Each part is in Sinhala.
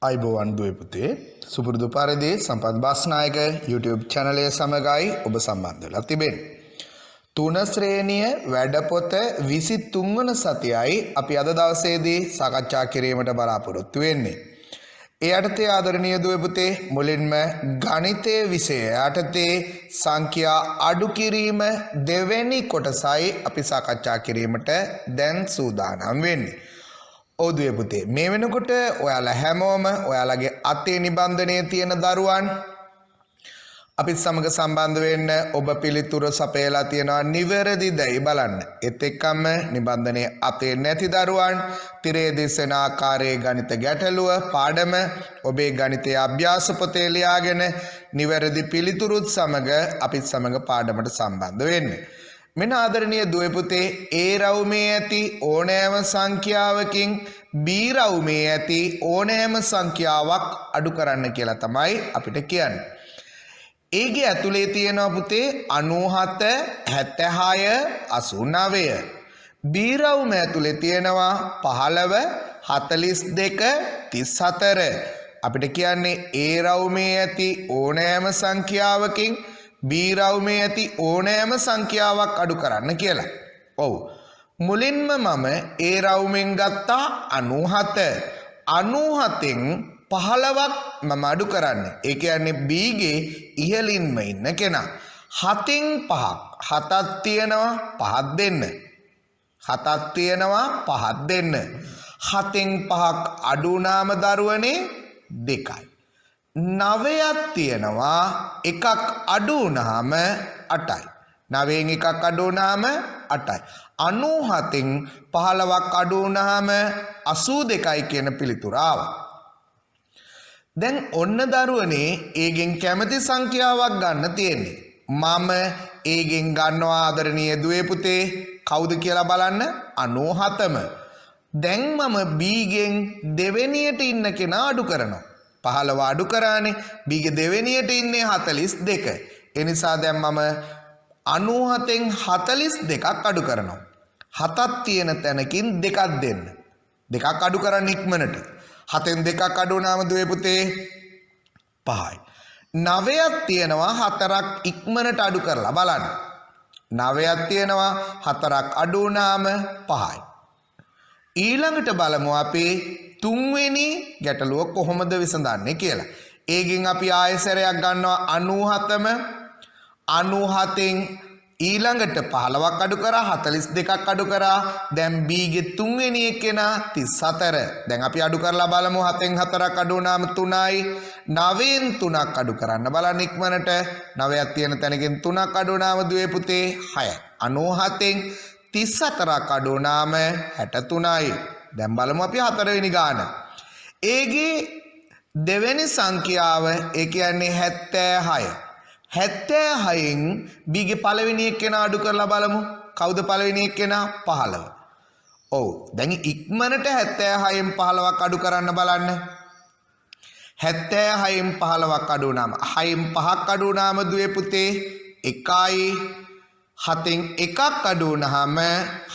අයිබෝවන් දුවේ පුතේ සුපුරුදු පරිදි සම්පත් බස්නායක YouTube channel එක සමගයි ඔබ සම්බන්ධ වෙලා තිබෙන්නේ. තුන ශ්‍රේණිය වැඩපොත 23 වන සතියයි අපි අද දවසේදී සාකච්ඡා කිරීමට බලාපොරොත්තු වෙන්නේ. ඒ යටතේ ආදරණීය දුවේ පුතේ මුලින්ම ගණිතයේ විෂය යටතේ සංඛ්‍යා අඩු කිරීම දෙවෙනි කොටසයි අපි සාකච්ඡා කිරීමට දැන් සූදානම් වෙන්නේ. ඔදුවේ පුතේ මේ වෙනකොට ඔයාලා හැමෝම ඔයාලගේ අතේ නිබන්ධනයේ තියෙන දරුවන් අපිත් සමග සම්බන්ධ වෙන්න ඔබ පිළිතුරු සපයලා තියෙනවා නිවැරදිදයි බලන්න. ඒත් එක්කම නිබන්ධනයේ අතේ නැති දරුවන් තිරේ දිසෙන ආකාරයේ ගණිත ගැටලුව පාඩම ඔබේ ගණිතයේ අභ්‍යාස පොතේ ලියාගෙන නිවැරදි පිළිතුරුත් සමග අපිත් සමග පාඩමට සම්බන්ධ වෙන්න. මෙන්න ආදරණීය දුවේ පුතේ A රවුමේ ඇති ඕනෑම සංඛ්‍යාවකින් B රවුමේ ඇති ඕනෑම සංඛ්‍යාවක් අඩු කරන්න කියලා තමයි අපිට කියන්නේ. A ගේ ඇතුලේ තියෙනවා පුතේ 97 76 89. B රවුම ඇතුලේ තියෙනවා 15 42 34. අපිට කියන්නේ A රවුමේ ඇති ඕනෑම සංඛ්‍යාවකින් B රවුමේ ඇති ඕනෑම සංඛ්‍යාවක් අඩු කරන්න කියලා. ඔව්. මුලින්ම මම A රවුමෙන් ගත්තා 97. 97න් 15ක් මම අඩු කරන්නේ. ඒ කියන්නේ B ගේ ඉහළින්ම ඉන්න කෙනා. 7න් 5ක්. 7ක් තියෙනවා 5ක් දෙන්න. 7ක් තියෙනවා 5ක් දෙන්න. 7න් 5ක් අඩු වුණාම දරුවනේ 2යි. 9ක් තියෙනවා එකක් අඩු වුණාම 8යි. 9න් එකක් අඩු වුණාම 8යි. 97න් 15ක් අඩු වුණාම 82යි කියන පිළිතුර ආවා. දැන් ඔන්න දරුවනේ ඒගෙන් කැමති සංඛ්‍යාවක් ගන්න තියෙන්නේ. මම ඒගෙන් ගන්නවා ආදරණීය දුවේ පුතේ කවුද කියලා බලන්න 97ම. දැන් මම B ගෙන් දෙවෙනියට ඉන්න කෙනා අඩු කරනවා. 15 අඩු කරානේ B ගේ දෙවෙනියට ඉන්නේ 42. ඒ නිසා දැන් මම 97න් 42ක් අඩු කරනවා. 7ක් තියෙන තැනකින් 2ක් දෙන්න. 2ක් අඩු කරන්න ඉක්මනට. 7න් 2ක් අඩු වුණාම දුවේ පුතේ 5යි. 9ක් තියෙනවා 4ක් ඉක්මනට අඩු කරලා බලන්න. 9ක් තියෙනවා 4ක් අඩු වුණාම 5යි. ඊළඟට බලමු අපි තුන්වෙනි ගැටලුව කොහොමද විසඳන්නේ කියලා. ඒගෙන් අපි ආයසරයක් ගන්නවා 97ම 97න් ඊළඟට 15ක් අඩු කරා 42ක් අඩු කරා. දැන් B ගේ තුන්වෙනි එකේනා 34. දැන් අපි අඩු කරලා බලමු 7න් 4ක් අඩු වුණාම 3යි. 9න් 3ක් අඩු කරන්න බලන්න ඉක්මනට. 9ක් තියෙන තැනකින් 3ක් අඩු වුණාම දුවේ පුතේ 6යි. 97න් 34ක් අඩු වුණාම 63යි. දැන් බලමු අපි හතරවෙනි ගාන. ඒගේ දෙවෙනි සංඛ්‍යාව ඒ කියන්නේ 76. 76න් B ගේ පළවෙනි එක්කෙනා අඩු කරලා බලමු. කවුද පළවෙනි එක්කෙනා? 15. ඔව්. දැන් ඉක්මනට 76න් 15ක් අඩු කරන්න බලන්න. 76න් 15ක් අඩු වුණාම 6න් 5ක් අඩු වුණාම දුවේ පුතේ 1යි. 7න් එකක් අඩු වුණාම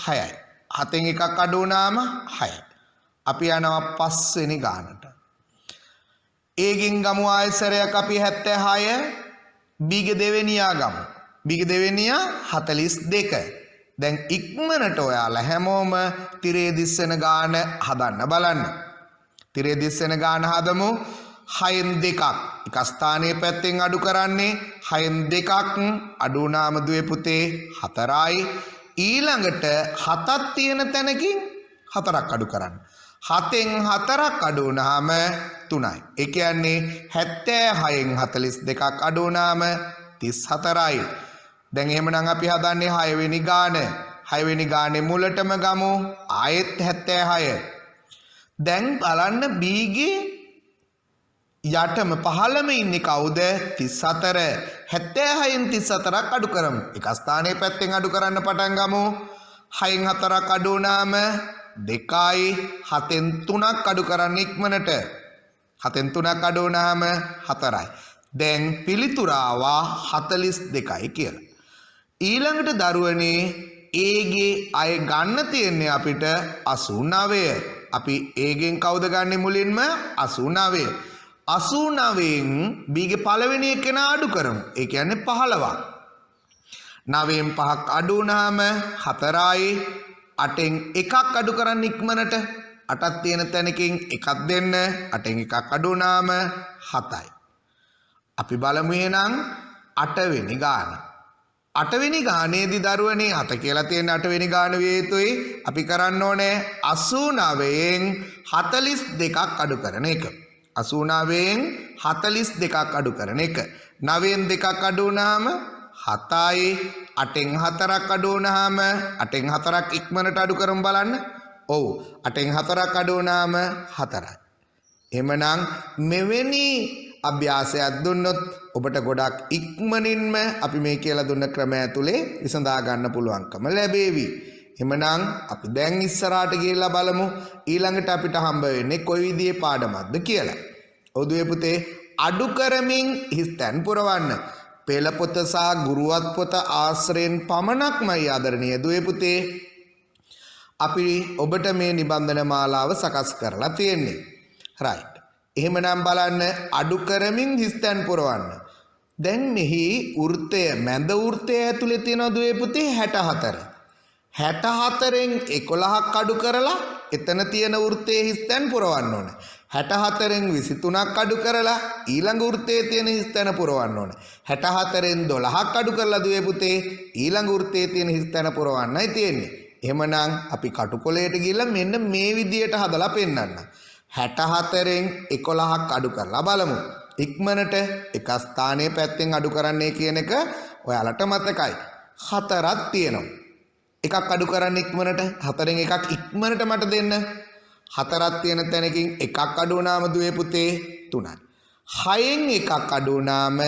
6යි. 7න් එකක් අඩු වුණාම 6යි. අපි යනවා පස්වෙනි ගානට. ඒගෙන් ගමු ආයසරයක් අපි 76 B ගේ දෙවෙනියා ගමු. B ගේ දෙවෙනියා 42. දැන් ඉක්මනට ඔයාලා හැමෝම තිරේ දිස්සෙන ගාන හදන්න බලන්න. තිරේ දිස්සෙන ගාන හදමු. 6න් 2ක් එක ස්ථානයේ පැත්තෙන් අඩු කරන්නේ 6න් 2ක් අඩු වුණාම දුවේ පුතේ 4යි. ඊළඟට 7ක් තියෙන තැනකින් 4ක් අඩු කරන්න. 7න් 4ක් අඩු වුණාම 3යි. ඒ කියන්නේ 76න් 42ක් අඩු වුණාම 34යි. දැන් එහෙමනම් අපි හදන්නේ 6 වෙනි ගාන. 6 වෙනි ගානේ මුලටම ගමු. ආයෙත් 76. දැන් බලන්න B ගේ යටම පහළම ඉන්නේ කවුද? 34. 76න් 34ක් අඩු කරමු. එක ස්ථානයේ පැත්තෙන් අඩු කරන්න පටන් ගමු. 6න් 4ක් අඩු වුණාම 2යි. 7න් 3ක් අඩු කරන්න ඉක්මනට. 7න් 3ක් අඩු වුණාම 4යි. දැන් පිළිතුර ආවා 42යි කියලා. ඊළඟට දරුවනේ A ගේ අය ගන්න තියෙන්නේ අපිට 89. අපි ඒගෙන් කවුද ගන්නෙ මුලින්ම 89. 89න් බීගේ පළවෙනි එකේන අඩු කරමු. ඒ කියන්නේ 15ක්. 9න් 5ක් අඩු වුණාම 4යි. 8න් එකක් අඩු කරන්න ඉක්මනට 8ක් තියෙන තැනකින් එකක් දෙන්න. 8න් එකක් අඩු වුණාම 7යි. අපි බලමු එහෙනම් 8 වෙනි ගාන. 8 වෙනි ගානේදී දරුවනේ 7 කියලා තියෙන 8 වෙනි ගාන විය යුතුයි. අපි කරන්න ඕනේ 89න් 42ක් අඩු කරන එක. 89න් 42ක් අඩු කරන එක. 9න් 2ක් අඩු වුණාම 7යි. 8න් 4ක් අඩු වුණාම 8න් 4ක් ඉක්මනට අඩු කරමු බලන්න. ඔව් 8න් 4ක් අඩු වුණාම 4යි. එහෙමනම් මෙවැනි අභ්‍යාසයක් දුන්නොත් ඔබට ගොඩක් ඉක්මනින්ම අපි මේ කියලා දුන්න ක්‍රමය ඇතුලේ විසඳා ගන්න පුළුවන්කම ලැබේවි. එහෙමනම් අපි දැන් ඉස්සරහට ගිහිල්ලා බලමු ඊළඟට අපිට හම්බ වෙන්නේ කොයි විදිහේ පාඩමක්ද කියලා. ඔව් දුවේ පුතේ අඩු කරමින් හිස්තැන් පුරවන්න. පෙළ පොත සහ ගුරුවත් පොත ආශ්‍රයෙන් පමණක්මයි ආදරණීය දුවේ පුතේ අපි ඔබට මේ නිබන්ධන මාලාව සකස් කරලා තියෙන්නේ. right. එහෙමනම් බලන්න අඩු කරමින් හිස්තැන් පුරවන්න. දැන් මෙහි වෘත්තය මැද වෘත්තය ඇතුලේ තියෙන දුවේ පුතේ 64. 64න් 11ක් අඩු කරලා එතන තියෙන වෘත්තයේ හිස්තැන් පුරවන්න ඕනේ. 64න් 23ක් අඩු කරලා ඊළඟ වෘත්තයේ තියෙන හිස්තැන පුරවන්න ඕනේ. 64න් 12ක් අඩු කරලා දුවේ පුතේ ඊළඟ වෘත්තයේ තියෙන හිස්තැන පුරවන්නයි තියෙන්නේ. එහෙමනම් අපි කටුකොලයට ගිහිල්ලා මෙන්න මේ විදියට හදලා පෙන්නන්න. 64න් 11ක් අඩු කරලා බලමු. ඉක්මනට එක ස්ථානයේ පැත්තෙන් අඩු කරන්නේ කියන එක ඔයාලට මතකයි. 4ක් තියෙනවා. එකක් අඩු කරන්න ඉක්මනට 4න් එකක් ඉක්මනට මට දෙන්න. 4ක් තියෙන තැනකින් එකක් අඩු වුණාම දුවේ පුතේ 3යි. 6න් එකක් අඩු වුණාම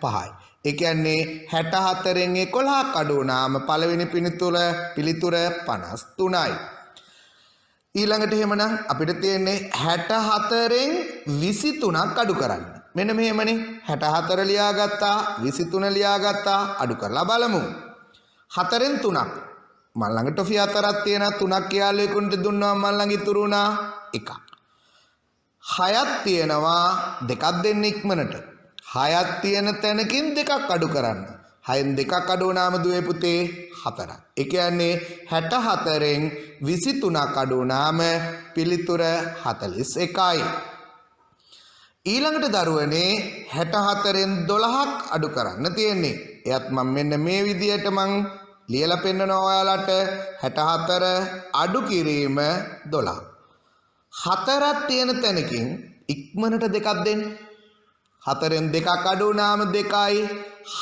5යි. ඒ කියන්නේ 64න් 11ක් අඩු වුණාම පළවෙනි පිළිතුර 53යි. ඊළඟට එහෙමනම් අපිට තියෙන්නේ 64න් 23ක් අඩු කරන්න. මෙන්න මෙහෙමනේ 64 ලියාගත්තා 23 ලියාගත්තා අඩු කරලා බලමු. 4න් 3ක් මන් ළඟ ටොෆි 4ක් තියෙනවා 3ක් යාළුවෙකුන්ට දුන්නා මන් ළඟ ඉතුරු වුණා 1ක්. 6ක් තියෙනවා දෙකක් දෙන්න ඉක්මනට. 6ක් තියෙන තැනකින් දෙකක් අඩු කරන්න. 6න් දෙකක් අඩු වුණාම දුවේ පුතේ 4ක්. ඒ කියන්නේ 64න් 23ක් අඩු වුණාම පිළිතුර 41යි. ඊළඟට දරුවනේ 64න් 12ක් අඩු කරන්න තියෙන්නේ. එයත් මම මෙන්න මේ විදියට මං ලියලා පෙන්නනවා ඔයාලට 64 අඩු කිරීම 12. 4ක් තියෙන තැනකින් ඉක්මනට දෙකක් දෙන්න. 4න් දෙකක් අඩු වුණාම 2යි.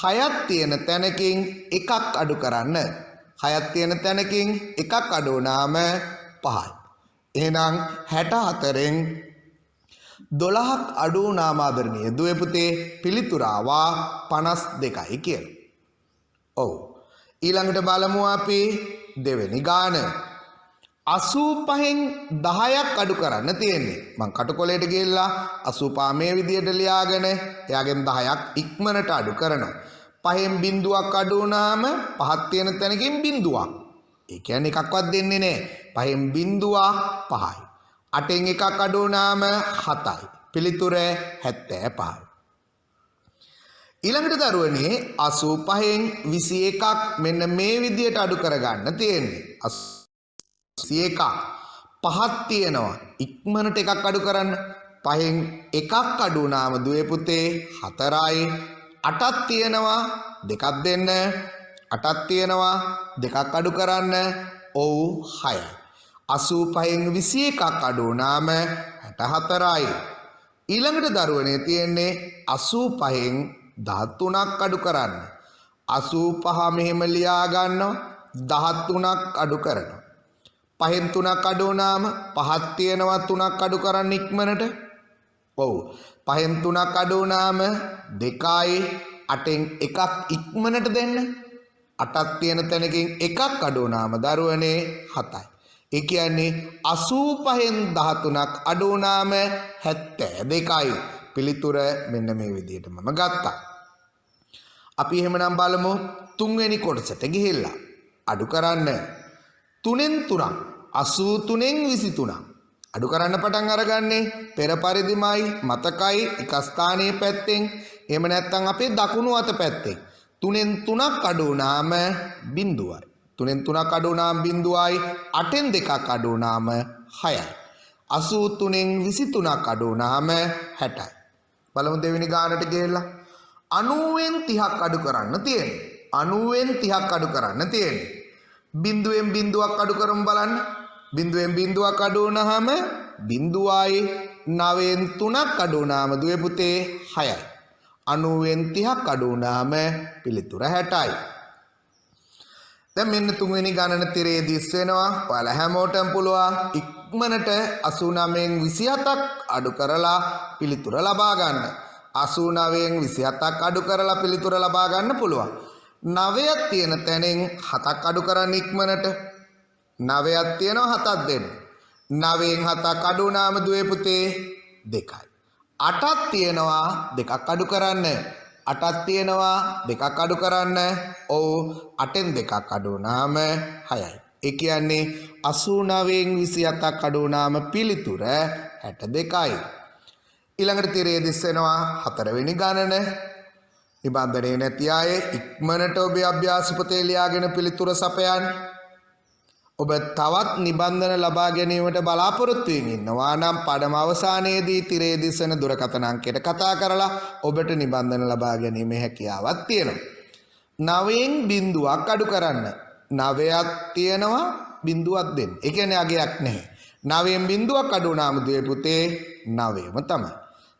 6ක් තියෙන තැනකින් එකක් අඩු කරන්න. 6ක් තියෙන තැනකින් එකක් අඩු වුණාම 5යි. එහෙනම් 64න් 12ක් අඩු වුණාම ආදරණීය දුවේ පුතේ පිළිතුර ආවා 52යි කියලා. ඔව්. ඊළඟට බලමු අපි දෙවෙනි ගාන. 85න් 10ක් අඩු කරන්න තියෙන්නේ. මං කටුකොලයට ගිහිල්ලා 85 මේ විදියට ලියාගෙන එයාගෙන් 10ක් ඉක්මනට අඩු කරනවා. 5න් බිඳුවක් අඩු වුණාම 5ක් තියෙන තැනකින් බිඳුවක්. ඒ කියන්නේ එකක්වත් දෙන්නේ නැහැ. 5න් බිඳුවක් 5යි. 8න් එකක් අඩු වුණාම 7යි. පිළිතුර 75යි. ඊළඟට දරුවනේ 85න් 21ක් මෙන්න මේ විදියට අඩු කරගන්න තියෙන්නේ. 81ක් 5ක් තියෙනවා. ඉක්මනට එකක් අඩු කරන්න. 5න් එකක් අඩු වුණාම දුවේ පුතේ 4යි. 8ක් තියෙනවා දෙකක් දෙන්න. 8ක් තියෙනවා දෙකක් අඩු කරන්න. ඔව් 6යි. 85න් 21ක් අඩු වුණාම 64යි. ඊළඟට දරුවනේ තියෙන්නේ 85න් 13ක් අඩු කරන්න. 85 මෙහෙම ලියා ගන්නවා 13ක් අඩු කරනවා. 5න් 3ක් අඩු වුණාම 5ක් තියෙනවා 3ක් අඩු කරන්න ඉක්මනට. ඔව් 5න් 3ක් අඩු වුණාම 2යි. 8න් එකක් ඉක්මනට දෙන්න. 8ක් තියෙන තැනකින් එකක් අඩු වුණාම දරුවනේ 7යි. ඒ කියන්නේ 85න් 13ක් අඩු වුණාම 72යි. පිළිතුර මෙන්න මේ විදිහට මම ගත්තා. අපි එහෙමනම් බලමු තුන්වෙනි කොටසට ගිහිල්ලා අඩු කරන්න. 3න් 3ක් 83න් 23ක් අඩු කරන්න පටන් අරගන්නේ පෙර පරිදිමයි මතකයි එක ස්ථානයේ පැත්තෙන් එහෙම නැත්නම් අපේ දකුණු අත පැත්තෙන් 3න් 3ක් අඩු වුණාම බිඳුවයි 3න් 3ක් අඩු වුණාම බිඳුවයි 8න් 2ක් අඩු වුණාම 6යි 83න් 23ක් අඩු වුණාම 60යි බලමු දෙවෙනි ගානට ගිහලා 90න් 30ක් අඩු කරන්න තියෙන්නේ 90න් 30ක් අඩු කරන්න තියෙන්නේ බිඳුවෙන් බිඳුවක් අඩු කරමු බලන්න බිඳුවෙන් බිඳුවක් අඩු වුණාම බිඳුවයි 9න් 3ක් අඩු වුණාම දුවේ පුතේ 6යි 90න් 30ක් අඩු වුණාම පිළිතුර 60යි දැන් මෙන්න තුන්වෙනි ගණන තිරේ දිස් වෙනවා ඔයාලා හැමෝටම පුළුවන් ඉක්මනට 89න් 27ක් අඩු කරලා පිළිතුර ලබා ගන්න 89න් 27ක් අඩු කරලා පිළිතුර ලබා ගන්න පුළුවන් 9ක් තියෙන තැනින් 7ක් අඩු කරන්න ඉක්මනට 9ක් තියෙනවා 7ක් දෙන්න 9න් 7ක් අඩු වුණාම දුවේ පුතේ 2යි 8ක් තියෙනවා 2ක් අඩු කරන්න 8ක් තියෙනවා 2ක් අඩු කරන්න ඔව් 8න් 2ක් අඩු වුණාම 6යි ඒ කියන්නේ 89න් 27ක් අඩු වුණාම පිළිතුර 62යි ඊළඟට තිරේ දිස් වෙනවා හතරවෙනි ගණන නිබන්ධනයේ නැති අය ඉක්මනට ඔබේ අභ්‍යාස පොතේ ලියාගෙන පිළිතුර සපයන්න ඔබ තවත් නිබන්ධන ලබා ගැනීමට බලාපොරොත්තු වෙමින් ඉන්නවා නම් පඩම අවසානයේදී තිරේ දිස් වෙන දුරකථන අංකයට කතා කරලා ඔබට නිබන්ධන ලබා ගැනීමේ හැකියාවක් තියෙනවා 9න් බිඳුවක් අඩු කරන්න 9ක් තියෙනවා බිඳුවක් දෙන්න ඒ කියන්නේ අගයක් නැහැ 9න් බිඳුවක් අඩු වුණාම දුවේ පුතේ 9ම තමයි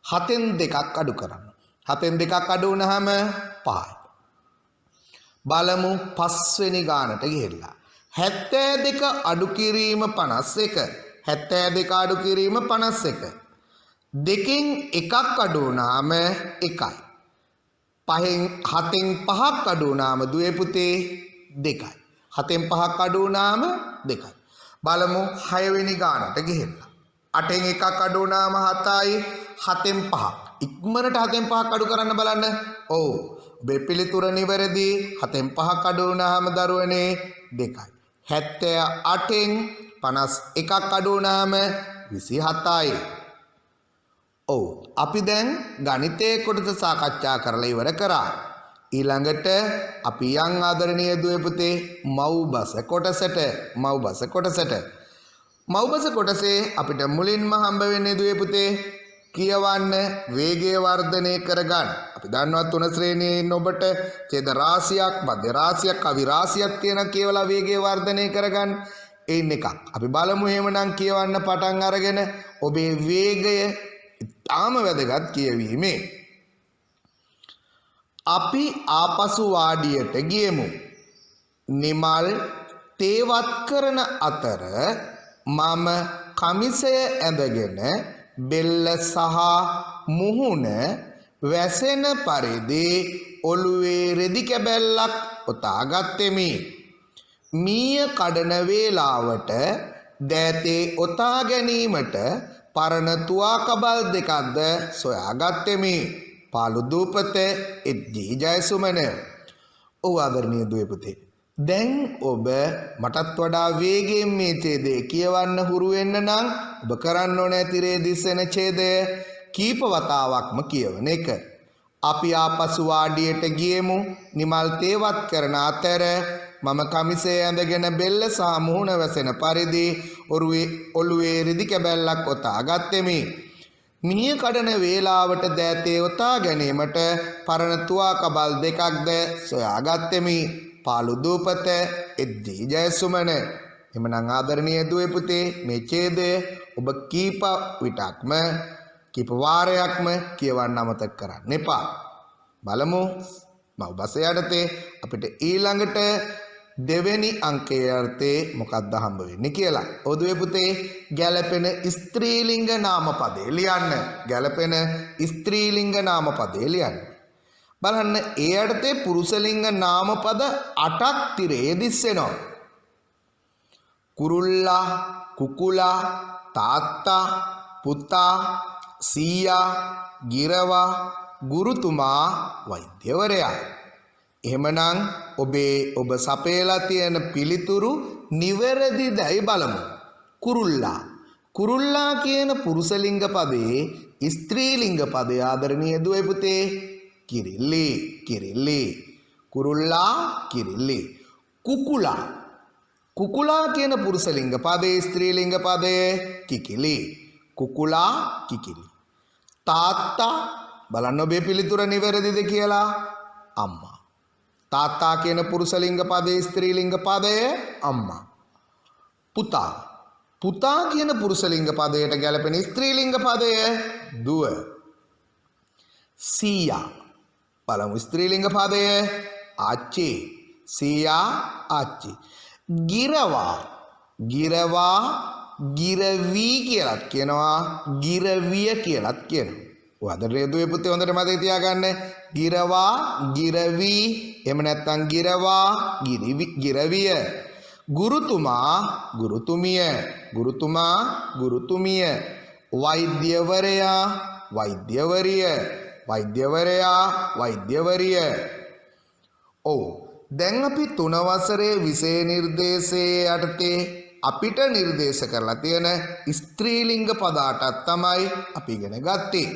7න් 2ක් අඩු කරන්න 7න් 2ක් අඩු වුණාම 5යි බලමු 5 වෙනි ගානට ගිහිල්ලා 72 අඩු කිරීම 51 72 අඩු කිරීම 51 දෙකෙන් එකක් අඩු වුණාම 1යි 5න් 7න් 5ක් අඩු වුණාම දුවේ පුතේ 2යි 7න් 5ක් අඩු වුණාම 2යි බලමු 6 වෙනි ගානට ගිහිල්ලා 8න් එකක් අඩු වුණාම 7යි 7න් 5ක් ඉක්මනට 7න් 5ක් අඩු කරන්න බලන්න ඔව් ඔබේ පිළිතුර නිවැරදි 7න් 5ක් අඩු වුණාම දරුවනේ 2යි 78න් 51ක් අඩු වුණාම 27යි ඔව් අපි දැන් ගණිතයේ කොටස සාකච්ඡා කරලා ඉවර කරා ඊළඟට අපි යන් ආදරණීය දුවේ පුතේ මව්බස කොටසේ අපිට මුලින්ම හම්බ වෙන්නේ දුවේ පුතේ කියවන්න වේගය වර්ධනය කරගන්න අපි දන්නවා තුන ශ්‍රේණියේ ඉන්න ඔබට ඡේද රාශියක් මධ්‍ය රාශියක් කවි රාශියක් තියෙන කියවලා වේගය වර්ධනය කරගන්න ඒන් එකක් අපි බලමු එහෙමනම් කියවන්න පටන් අරගෙන ඔබේ වේගය ඊටාම වැදගත් කියවීමේ අපි ආපසු වාඩියට ගියමු නිමල් තේවත් කරන අතර මම කමිසය ඇඳගෙන බෙල්ල සහ මුහුණ වැසෙන පරිදි ඔළුවේ රෙදි කැබැල්ලක් ඔතා ගත්තෙමි. මීය කඩන වේලාවට දෑතේ ඔතා ගැනීමට පරණ තුවා කබල් දෙකක්ද සොයා ගත්තෙමි. පාලු දූපත එජ්ජී ජයසුමන. ඔව් ආදරණීය දුවේ පුතේ. දැන් ඔබ මටත් වඩා වේගයෙන් මේ ඡේදය කියවන්න හුරු වෙන්න නම් ඔබ කරන්න ඕනේ තිරේ දිස්සෙන ඡේදය කීප වතාවක්ම කියවන එක. අපි ආපසු වාඩියට ගියෙමු. නිමල් තේවත් කරන අතර මම කමිසය ඇඳගෙන බෙල්ල සහ මුහුණ වැසෙන පරිදි ඔළුවේ රිදි කැබැල්ලක් ඔතා ගත්තෙමි. මිනිය කඩන වේලාවට දෑතේ ඔතා ගැනීමට පරණ තුවා කබල් දෙකක්ද සොයා ගත්තෙමි. පාලු දූපත එජ්ජී ජයසුමන. එමනම් ආදරණීය දුවේ පුතේ මේ ඡේදය ඔබ කීප විටක්ම කීප වාරයක්ම කියවන්න අමතක කරන්න එපා. බලමු මව්බස යටතේ අපිට ඊළඟට දෙවෙනි අංකයේ අර්ථය මොකක්ද හම්බ වෙන්නේ කියලා. ඔව් දුවේ පුතේ ගැළපෙන ස්ත්‍රීලිංග නාමපදේ ලියන්න. ගැළපෙන ස්ත්‍රීලිංග නාමපදේ ලියන්න. බලන්න ඒ යටතේ පුරුෂලිංග නාමපද 8ක් තිරේ දිස්සෙනවා. කුරුල්ලා, කුකුලා, තාත්තා, පුතා, සීයා, ගිරවා, ගුරුතුමා, වෛද්‍යවරයා. එහෙමනම් ඔබ සපයලා තියෙන පිළිතුරු නිවැරදිදයි බලමු. කුරුල්ලා. කුරුල්ලා කියන පුරුෂලිංග පදයේ ස්ත්‍රීලිංග පදය ආදරණීය දුවේ පුතේ කිරිල්ලි කිරිල්ලි. කුරුල්ලා කිරිල්ලි. කුකුලා කුකුලා කියන පුරුෂලිංග පදයේ ස්ත්‍රීලිංග පදය කිකිලි. කුකුලා කිකිලි. තාත්තා බලන්න ඔබේ පිළිතුර නිවැරදිද කියලා. අම්මා. තාත්තා කියන පුරුෂලිංග පදයේ ස්ත්‍රීලිංග පදය අම්මා. පුතා පුතා කියන පුරුෂලිංග පදයට ගැලපෙන ස්ත්‍රීලිංග පදය දුව. සීයා බලමු ස්ත්‍රීලිංග පදය ආච්චි. සීයා ආච්චි. ගිරවා ගිරවා ගිරවී කියලාත් කියනවා ගිරවිය කියලාත් කියනවා. ඔයාලට දුවේ පුතේ හොඳට මතක තියාගන්න. ගිරවා ගිරවී එහෙම නැත්නම් ගිරවා ගිරවිය. ගුරුතුමා ගුරුතුමිය ගුරුතුමා ගුරුතුමිය. වෛද්‍යවරයා වෛද්‍යවරිය වෛද්‍යවරයා වෛද්‍යවරිය. ඔව් දැන් අපි 3 වසරේ විෂය නිර්දේශයේ යටතේ අපිට නිර්දේශ කරලා තියෙන ස්ත්‍රීලිංග පද 8ක් තමයි අපි ඉගෙන ගත්තේ.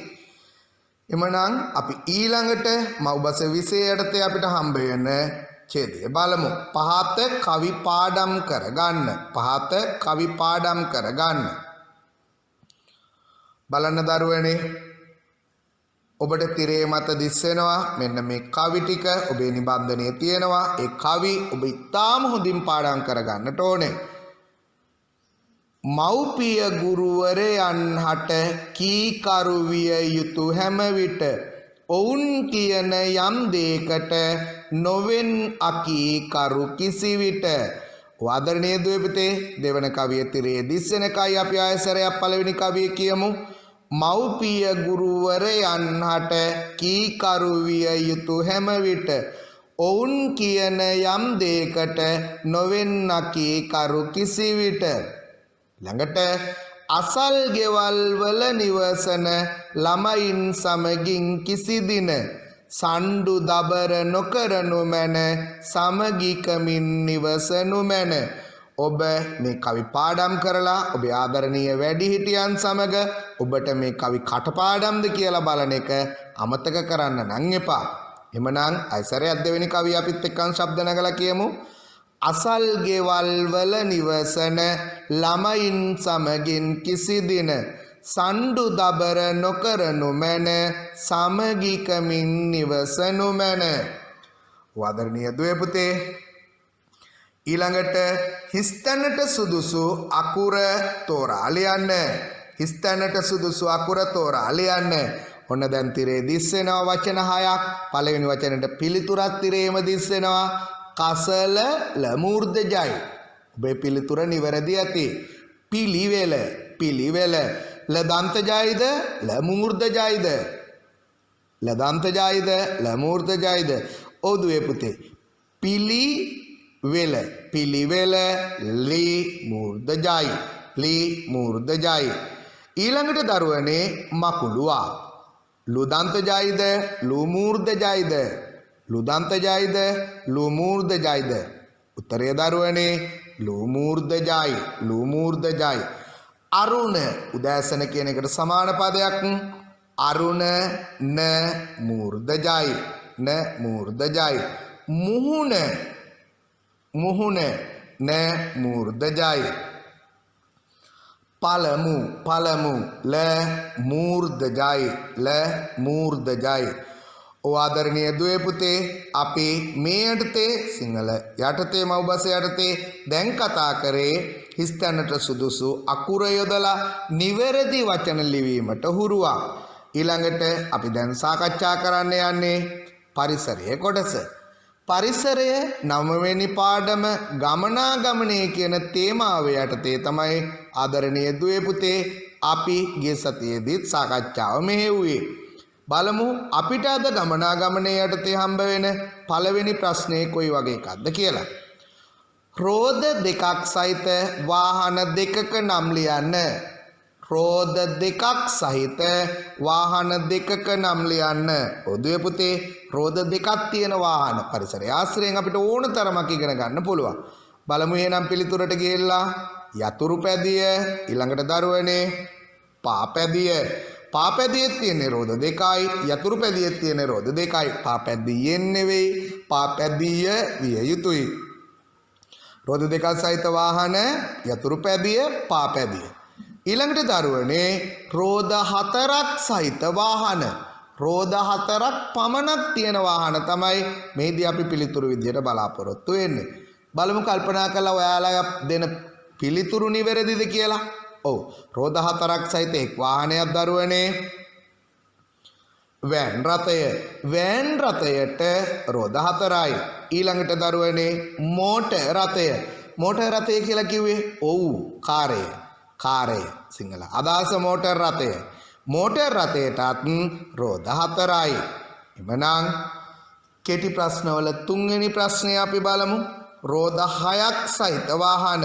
එමනම් අපි ඊළඟට මව්බස විෂය යටතේ අපිට හම්බ වෙන ඡේදය බලමු. පහත කවි පාඩම් කරගන්න. පහත කවි පාඩම් කරගන්න. බලන්න දරුවනේ ඔබට තිරේ මත දිස්සෙනවා මෙන්න මේ කවි ටික ඔබේ නිබන්ධනයේ තියෙනවා. ඒ කවි ඔබ ඉතාම හොඳින් පාඩම් කරගන්නට ඕනේ. මව්පිය ගුරුවරයන් හට කීකරු විය යුතු හැම විට ඔවුන් කියන යම් දෙයකට නොවෙන් අකීකරු කිසිවිට. ආදරණීය දුවේ පුතේ දෙවන කවිය තිරේ දිස්සෙන කයි අපි ආයසරයක් පළවෙනි කවිය කියමු. මව්පිය ගුරුවරයන් හට කීකරු විය යුතු හැම විට ඔවුන් කියන යම් දෙයකට නොවෙන් අකීකරු කිසිවිට. ළඟට අසල් ගෙවල් වල නිවසන ළමයින් සමගින් කිසි දින සණ්ඩු දබර නොකරනු මැන සමගිකමින් නිවසනු මැන. ඔබ මේ කවි පාඩම් කරලා ඔබේ ආදරණීය වැඩිහිටියන් සමග ඔබට මේ කවි කටපාඩම්ද කියලා බලන එක අමතක කරන්න නම් එපා. එhmenan අයිසරයක් දෙවෙනි කවිය අපිත් එක්කන් ශබ්ද නගලා කියමු. අසල් ගෙවල් වල නිවසන ළමයින් සමගින් කිසි දින සණ්ඩු දබර නොකරනු මැන සමගිකමින් නිවසනු මැන. ආදරණීය දුවේ පුතේ ඊළඟට හිස්තැනට සුදුසු අකුර තෝරා ලියන්න. හිස්තැනට සුදුසු අකුර තෝරා ලියන්න. ඔන්න දැන් තිරේ දිස්සෙනවා වචන 6ක්. පළවෙනි වචනෙට පිළිතුරක් තිරේම දිස්සෙනවා. කසල ලමූර්ධජයි. ඔබේ පිළිතුර නිවැරදි ඇති. පිළිවෙල පිළිවෙල. ලදන්තජයිද ලමූර්ධජයිද ලදන්තජයිද ලමූර්ධජයිද. ඔව් දුවේ පුතේ පිළිවෙල පිළිවෙල ලී මූර්ධජයි ලී මූර්ධජයි. ඊළඟට දරුවනේ මකුලුවා. ලුදන්තජයිද ලුමූර්ධජයිද ලුදන්තජයිද ලුමූර්ධජයිද. උත්තරය දරුවනේ ලුමූර්ධජයි ලුමූර්ධජයි. අරුණ උදෑසන කියන එකට සමාන පදයක්. අරුණ න මූර්ධජයි න මූර්ධජයි. මුහුණ මුහුණ න මූර්ධජයි. පළමු පළමු ල මූර්ධජයි ල මූර්ධජයි. ආදරණීය දුවේ පුතේ අපි මේ යටතේ සිංහල යටතේ මව්බස යටතේ දැන් කතා කරේ හිස්තැනට සුදුසු අකුර යොදලා නිවැරදි වචන ලිවීමට හුරුවා. ඊළඟට අපි දැන් සාකච්ඡා කරන්න යන්නේ පරිසරයේ කොටස. පරිසරය 9 වෙනි පාඩම ගමනාගමනය කියන තේමාව යටතේ තමයි ආදරණීය දුවේ පුතේ අපි ගිය සතියේදීත් සාකච්ඡාව මෙහෙව්වේ. බලමු අපිට අද ගමනාගමනයේ යටතේ හම්බ වෙන පළවෙනි ප්‍රශ්නේ කොයි වගේ එකක්ද කියලා. රෝද දෙකක් සහිත වාහන දෙකක නම් ලියන්න. රෝද දෙකක් සහිත වාහන දෙකක නම් ලියන්න. ඔදුවේ පුතේ රෝද දෙකක් තියෙන වාහන පරිසරය ආශ්‍රයෙන් අපිට ඕන තරමක් ඉගෙන ගන්න පුළුවන්. බලමු එහෙනම් පිළිතුරට ගිහිල්ලා යතුරු පැදිය ඊළඟට දරුවනේ පාපැදිය පාපැදියේ තියෙන රෝද දෙකයි යතුරු පැදියේ තියෙන රෝද දෙකයි පාපැදියෙන් නෙවෙයි පාපැදිය විය යුතුයි රෝද දෙකක් සහිත වාහන යතුරු පැදිය පාපැදිය ඊළඟට දරුවනේ රෝද හතරක් සහිත වාහන රෝද හතරක් පමණක් තියෙන වාහන තමයි මේදී අපි පිළිතුරු විදියට බලාපොරොත්තු වෙන්නේ බලමු කල්පනා කරලා ඔයාලා දෙන පිළිතුරු නිවැරදිද කියලා ඔව් රෝද හතරක් සහිත එක් වාහනයක් දරුවනේ වෑන් රථයට රෝද හතරයි ඊළඟට දරුවනේ මෝටර් රථය කියලා කිව්වේ ඔව් කාරය සිංහල අදහස මෝටර් රථයටත් රෝද හතරයි එමනම් කෙටි ප්‍රශ්නවල තුන්වෙනි ප්‍රශ්නය අපි බලමු රෝද හයක් සහිත වාහන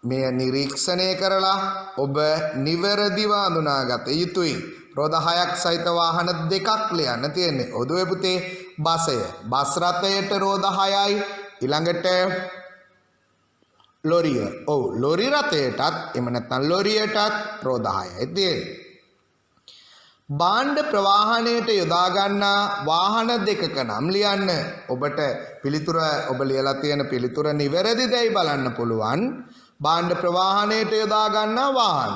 මෙය නිරීක්ෂණය කරලා ඔබ නිවැරදිව හඳුනාගත යුතුයි රෝද හයක් සහිත වාහන දෙකක් ලියන්න තියෙන්නේ ඔදුවේ පුතේ බස් රථයට රෝද හයයි ඊළඟට ලොරිය ලොරි රථයටත් එහෙම නැත්නම් ලොරියටත් රෝද හයයි තියෙන්නේ භාණ්ඩ ප්‍රවාහනයට යොදා ගන්නා වාහන දෙකක නම් ලියන්න ඔබට පිළිතුර ඔබ ලියලා තියෙන පිළිතුර නිවැරදිදයි බලන්න පුළුවන් භාණ්ඩ ප්‍රවාහනයට යොදා ගන්නා වාහන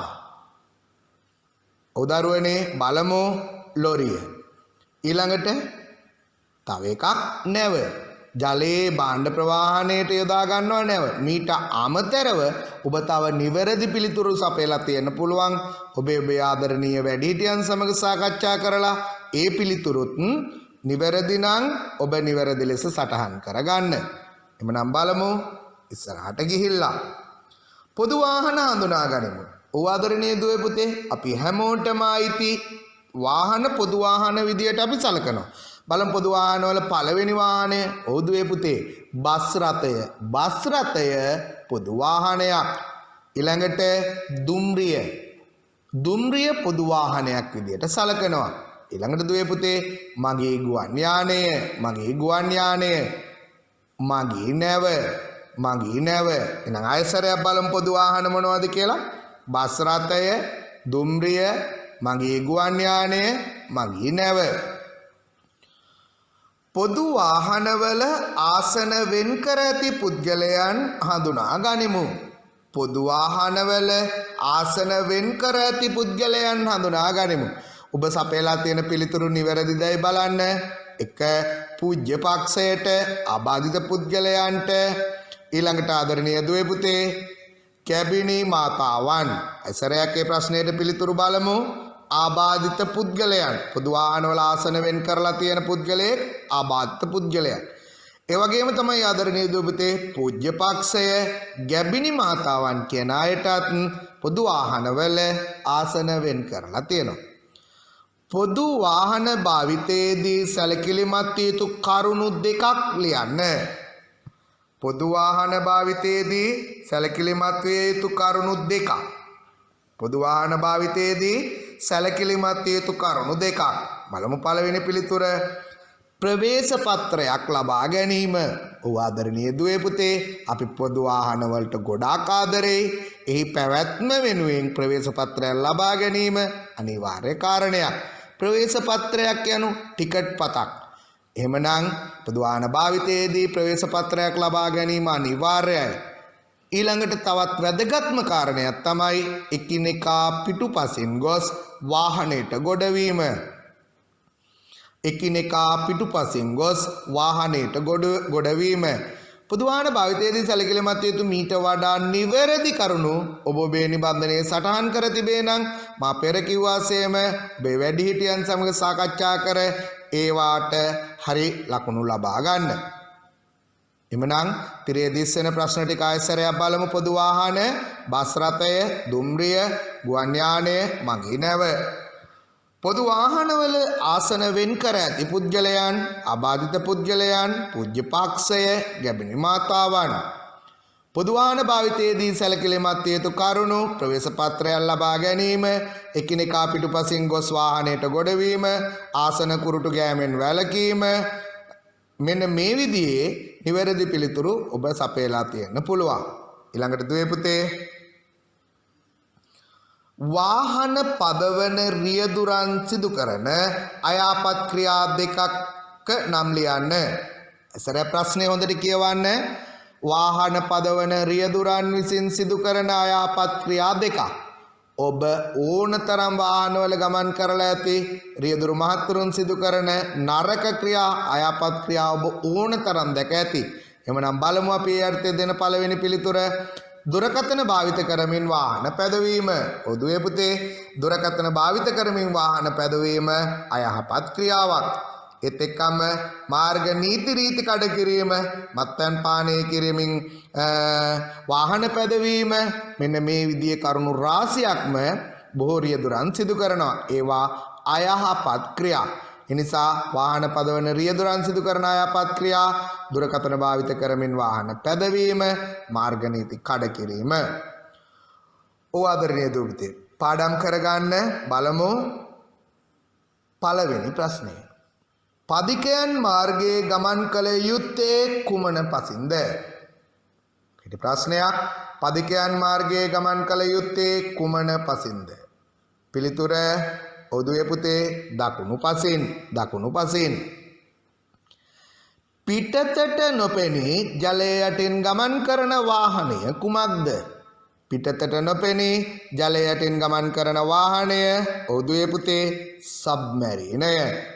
උදාහරණේ බලමු ලොරිය ඊළඟට තව එකක් නැව ජලයේ භාණ්ඩ ප්‍රවාහනයට යොදා ගන්නවා නැව මීට අමතරව ඔබ තව නිවැරදි පිළිතුරු සපයලා තියෙන්න පුළුවන් ඔබේ ආදරණීය වැඩිහිටියන් සමග සාකච්ඡා කරලා ඒ පිළිතුරුත් නිවැරදි නම් ඔබ නිවැරදි ලෙස සටහන් කරගන්න එමනම් බලමු ඉස්සරහට ගිහිල්ලා පොදු වාහන හඳුනා ගනිමු. ඔව් ආදරණීය දුවේ පුතේ අපි හැමෝටම අයිති වාහන පොදු වාහන විදියට අපි සලකනවා. බලමු පොදු වාහන වල පළවෙනි වාහනය ඔව් දුවේ පුතේ බස් රථය පොදු වාහනයක්. ඊළඟට දුම්රිය පොදු වාහනයක් විදියට සලකනවා. ඊළඟට දුවේ පුතේ මගේ ගුවන් යානය මගේ නැව එහෙනම් ආයසරයක් බලමු පොදු වාහන මොනවද කියලා බස් රථය දුම්රිය මගේ ගුවන් යානය මගේ නැව පොදු வாகනවල ආසන වෙන් කර ඇති පුද්ගලයන් හඳුනා ගනිමු. පොදු වාහනවල ආසන වෙන් කර ඇති පුද්ගලයන් හඳුනා ගනිමු. ඔබ සපයලා තියෙන පිළිතුරු නිවැරදිදයි බලන්න. එක පූජ්‍ය පක්ෂයට අබාධිත පුද්ගලයන්ට ඊළඟට ආදරණීය දුවේ පුතේ කැබිනි මාතාවන්. ඇසරයක් ඒ ප්‍රශ්නයට පිළිතුරු බලමු. ආබාධිත පුද්ගලයන් පොදු වාහනවල ආසන වෙන් කරලා තියෙන පුද්ගලයෙක් ආබාධිත පුද්ගලයන්. ඒ වගේම තමයි ආදරණීය දුවේ පුතේ පූජ්‍ය පක්ෂය ගැබිනි මාතාවන් කියන අයටත් පොදු වාහනවල ආසන වෙන් කරලා තියෙනවා. පොදු වාහන භාවිතයේදී සැලකිලිමත් යුතු කරුණු දෙකක් ලියන්න. පොදු වාහන භාවිතයේදී සැලකිලිමත් විය යුතු කරුණු දෙකක්. පොදු වාහන භාවිතයේදී සැලකිලිමත් යුතු කරුණු දෙකක්. බලමු පළවෙනි පිළිතුර. ප්‍රවේශ පත්‍රයක් ලබා ගැනීම. ඔව් ආදරණීය දුවේ පුතේ අපි පොදු වාහන වලට ගොඩාක් ආදරෙයි. එහි පැවැත්ම වෙනුවෙන් ප්‍රවේශ පත්‍රයක් ලබා ගැනීම අනිවාර්ය කාරණයක්. ප්‍රවේශ පත්‍රයක් යනු ටිකට් පතක්. එහෙමනම් පොදු වාහන භාවිතයේදී ප්‍රවේශ පත්‍රයක් ලබා ගැනීම අනිවාර්යයි. ඊළඟට තවත් වැදගත්ම කාරණයක් තමයි එකිනෙකා පිටුපසින් ගොස් වාහනයට ගොඩවීම. එකිනෙකා පිටුපසින් ගොස් වාහනයට ගොඩවීම. පොදු වාහන භාවිතයේදී සැලකිලිමත් යුතු මීට වඩා නිවැරදි කරුණු ඔබ ඔබේ නිබන්ධනයේ සටහන් කර තිබේ නම් මා පෙර කිව්වාසේම ඔබේ වැඩිහිටියන් සමග සාකච්ඡා කර ඒවාට හරි ලකුණු ලබා ගන්න. එමනම් තිරේ දිස්සෙන ප්‍රශ්න ටික ආයසරයක් බලමු. පොදු වාහන, බස් රථය, දුම්රිය, ගුවන් යානය, මගී නැව. පොදු වාහනවල ආසන වෙන් කර ඇති පුද්ගලයන්, අබාධිත පුද්ගලයන්, පූජ්‍ය පක්ෂය, ගැබිනි මාතාවන්. පොදු වාහන භාවිතයේදී සැලකිලිමත් යුතු කරුණු ප්‍රවේශ පත්‍රයක් ලබා ගැනීම, එකිනෙකා පිටුපසින් ගොස් වාහනයට ගොඩවීම, ආසන කුරුටු ගෑමෙන් වැළකීම. මෙන්න මේ විදිහේ නිවැරදි පිළිතුරු ඔබ සපයලා තියෙන්න පුළුවන්. ඊළඟට දුවේ පුතේ වාහන පදවන රියදුරන් සිදු කරන අයාපත් ක්‍රියා දෙකක් නම් ලියන්න. සර ප්‍රශ්නය හොඳට කියවන්න. වාහන පදවන රියදුරන් විසින් සිදු කරන අයාපත් ක්‍රියා දෙකක්. ඔබ ඕනතරම් වාහනවල ගමන් කරලා ඇති රියදුරු මහත්තුරුන් සිදු කරන නරක ක්‍රියා අයාපත් ක්‍රියා ඔබ ඕනතරම් දැක ඇති. එමනම් බලමු අපි ඒ අර්ථය දෙන පළවෙනි පිළිතුර. දුරකථන භාවිත කරමින් වාහන පැදවීම. ඔදුවේ පුතේ දුරකථන භාවිත කරමින් වාහන පැදවීම අයහපත් ක්‍රියාවක්. ඒත් එක්කම මාර්ග නීති රීති කඩ කිරීම, මත්පැන් පානය කිරීමෙන් වාහන පැදවීම මෙන්න මේ විදිහේ කරුණු රාශියක්ම බොහෝ රියදුරන් සිදු කරනවා. ඒවා අයහපත් ක්‍රියා. එනිසා වාහන පදවන රියදුරන් සිදු කරන අයහපත් ක්‍රියා, දුරකථන භාවිත කරමින් වාහන පැදවීම, මාර්ග නීති කඩ කිරීම. ඕ ආදරණීය දූ පුතේ පාඩම් කරගන්න බලමු පළවෙනි ප්‍රශ්නය. පදිකයන් මාර්ගයේ ගමන් කළ යුත්තේ කුමන පසින්ද? කෙටි ප්‍රශ්නයක්. පදිකයන් මාර්ගයේ ගමන් කළ යුත්තේ කුමන පසින්ද? පිළිතුර ඔදුවේ පුතේ දකුණු පසින්. දකුණු පසින්. පිටතට නොපෙනී ජලය යටින් ගමන් කරන වාහනය කුමක්ද? පිටතට නොපෙනී ජලය යටින් ගමන් කරන වාහනය ඔදුවේ පුතේ සබ්මැරීනය.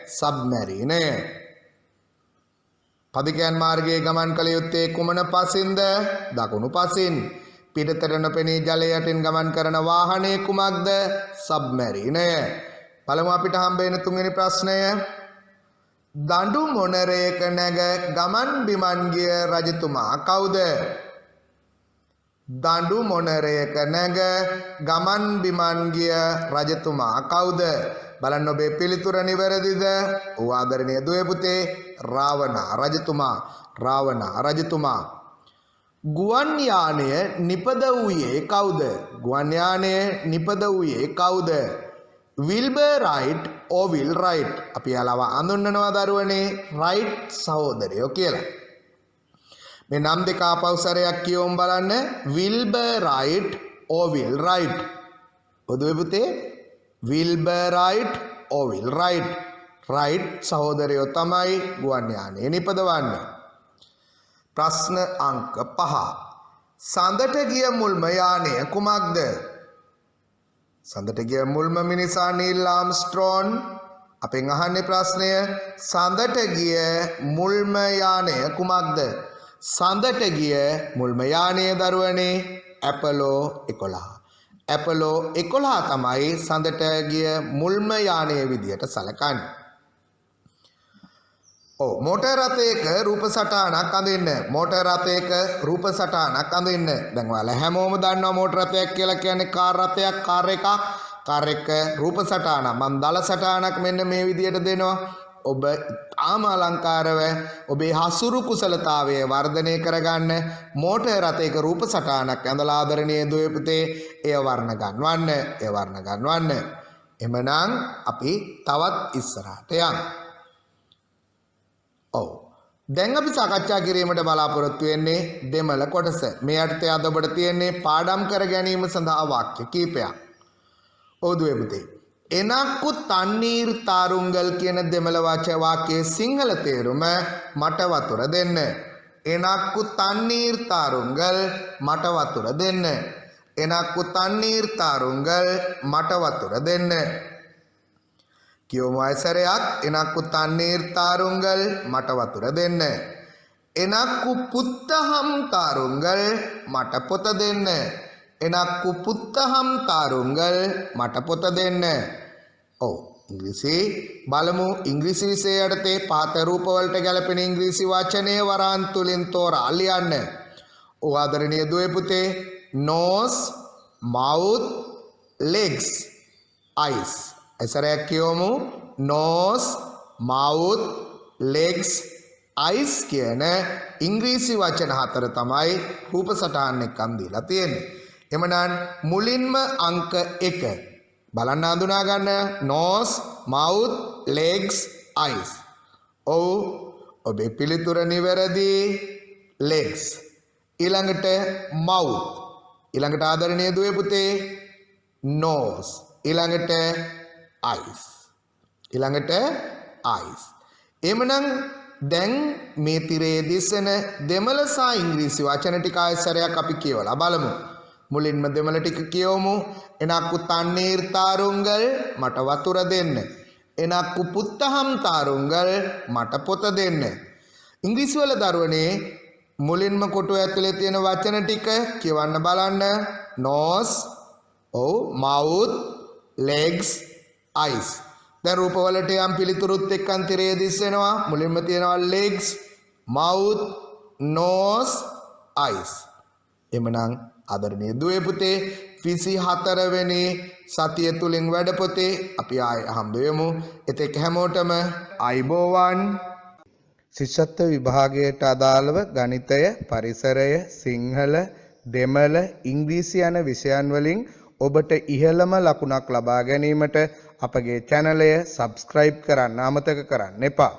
සබ්මැරීනය. පදිකයන් මාර්ගයේ ගමන් කළ යුත්තේ කුමන පසින්ද? දකුණු පසින්. පිටතට නොපෙනී ජලය යටින් ගමන් කරන වාහනය කුමක්ද? සබ්මැරීනය. බලමු අපිට හම්බෙන තුන්වෙනි ප්‍රශ්නය. දඬු මොනරයක නැග ගමන් බිමන් ගිය රජතුමා කවුද? දඬු මොනරයක නැග ගමන් බිමන් ගිය රජතුමා කවුද? බලන්න ඔබේ පිළිතුර නිවැරදිද? ඔව් ආදරණීය දුවේ පුතේ රාවණ රජතුමා. රාවණ රජතුමා. ගුවන් යානය නිපද වූයේ කවුද? ගුවන් යානය නිපද වූයේ කවුද? Wilbur Wright Orville Wright. අපි යාලව අඳුන්වනවා දරුවනේ රයිට් සහෝදරයෝ කියලා. මේ නම් දෙක ආපහු සැරයක් කියවමු බලන්න. Wilbur Wright Orville Wright. ඔදුවේ පුතේ Wilbur Wright Orville Wright. Wright සහෝදරයෝ තමයි ගුවන් යානය නිපදවන්නේ. ප්‍රශ්න අංක 5. සඳට ගිය මුල්ම යානය කුමක්ද? සඳට ගිය මුල්ම මිනිසා නීල් ආම්ස්ට්‍රෝන්. අපෙන් අහන්නේ ප්‍රශ්නය සඳට ගිය මුල්ම යානය කුමක්ද? සඳට ගිය මුල්ම යානය දරුවනේ ඇපලෝ 11. ඇපලෝ 11 තමයි සඳට ගිය මුල්ම යානය විදියට සැලකන්නේ. ඔව් මෝටර් රථයක රූප සටහනක් අඳින්න. මෝටර් රථයක රූප සටහනක් අඳින්න. දැන් ඔයාලා හැමෝම දන්නවා මෝටර් රථයක් කියලා කියන්නේ කාර් රථයක්, කාර් එකක්. කාර් එක රූප සටහනක් මම දල සටහනක් මෙන්න මේ විදියට දෙනවා. ඔබ ආම අලංකාරව ඔබේ හසුරු කුසලතාවය වර්ධනය කරගන්න මෝටර් රථයක රූප සටහනක් ඇඳලා ආදරණීය දුවේ පුතේ එය වර්ණ ගන්වන්න. එය වර්ණ ගන්වන්න. එමනම් අපි තවත් ඉස්සරහට යමු. ඔව් දැන් අපි සාකච්ඡා කිරීමට බලාපොරොත්තු වෙන්නේ දෙමළ කොටස. මේ අර්ථය අද ඔබට තියෙන්නේ පාඩම් කර ගැනීම සඳහා වාක්‍ය කීපයක්. ඔව් දුවේ පුතේ එනක්කු තන්නීර් තාරුංගල් කියන දෙමළ වාක්‍යයේ සිංහල තේරුම මට වතුර දෙන්න. එනක්කු තන්නීර් තාරුංගල් මට වතුර දෙන්න. එනක්කු තන්නීර් තාරුංගල් මට වතුර දෙන්න. කියවමු ආයසරයක්. එනක්කු තන්නීර් තාරුංගල් මට වතුර දෙන්න. එනක්කු පුත්තහම් තාරුංගල් මට පොත දෙන්න. එනක්කු පුත්තහම් තාරුංගල් මට පොත දෙන්න. ඔව් ඉංග්‍රීසි බලමු. ඉංග්‍රීසි විෂය යටතේ පහත රූප වලට ගැලපෙන ඉංග්‍රීසි වචනය වරන් තුලින් තෝරා ලියන්න. ඔව් ආදරණීය දුවේ පුතේ nose, mouth, legs, eyes. එසරයක් කියවමු. nose, mouth, legs, eyes කියන ඉංග්‍රීසි වචන හතර තමයි රූප සටහන් එකක් දීලා තියෙන්නේ. එමනම් මුලින්ම අංක 1 බලන්න හඳුනා ගන්න. nose, mouth, legs, eyes. ඔව් ඔබේ පිළිතුර නිවැරදි. legs. ඊළඟට mouth. ඊළඟට ආදරණීය දුවේ පුතේ nose. ඊළඟට eyes. ඊළඟට eyes. එමනම් දැන් මේ තිරේ දිසන දෙමළ සහ ඉංග්‍රීසි වචන ටික ආයසරයක් අපි කියවලා බලමු. මුලින්ම දෙමළ ටික කියවමු. එනක්කු තන්නීර් තාරුංගල් මට වතුර දෙන්න. එනක්කු පුත්තහම් තාරුංගල් මට පොත දෙන්න. ඉංග්‍රීසි වල දරුවනේ මුලින්ම කොටුව ඇතුලේ තියෙන වචන ටික කියවන්න බලන්න. nose, mouth, legs, eyes. දැන් රූප වලට යම් පිළිතුරුත් එක්කන් තිරේ දිස්සෙනවා. මුලින්ම තියෙනවා legs, mouth, nose, eyes. එමනම් ආදරණීය දුවේ පුතේ 24 වෙනි සතිය තුලින් වැඩ පොතේ අපි ආයෙ හම්බ වෙමු. එතෙක් හැමෝටම අයබෝවන්. ශිෂ්‍යත්ව විභාගයට අදාළව ගණිතය, පරිසරය, සිංහල, දෙමළ, ඉංග්‍රීසි යන විෂයන් වලින් ඔබට ඉහළම ලකුණක් ලබා ගැනීමට අපගේ channel එක subscribe කරන්න අමතක කරන්න එපා.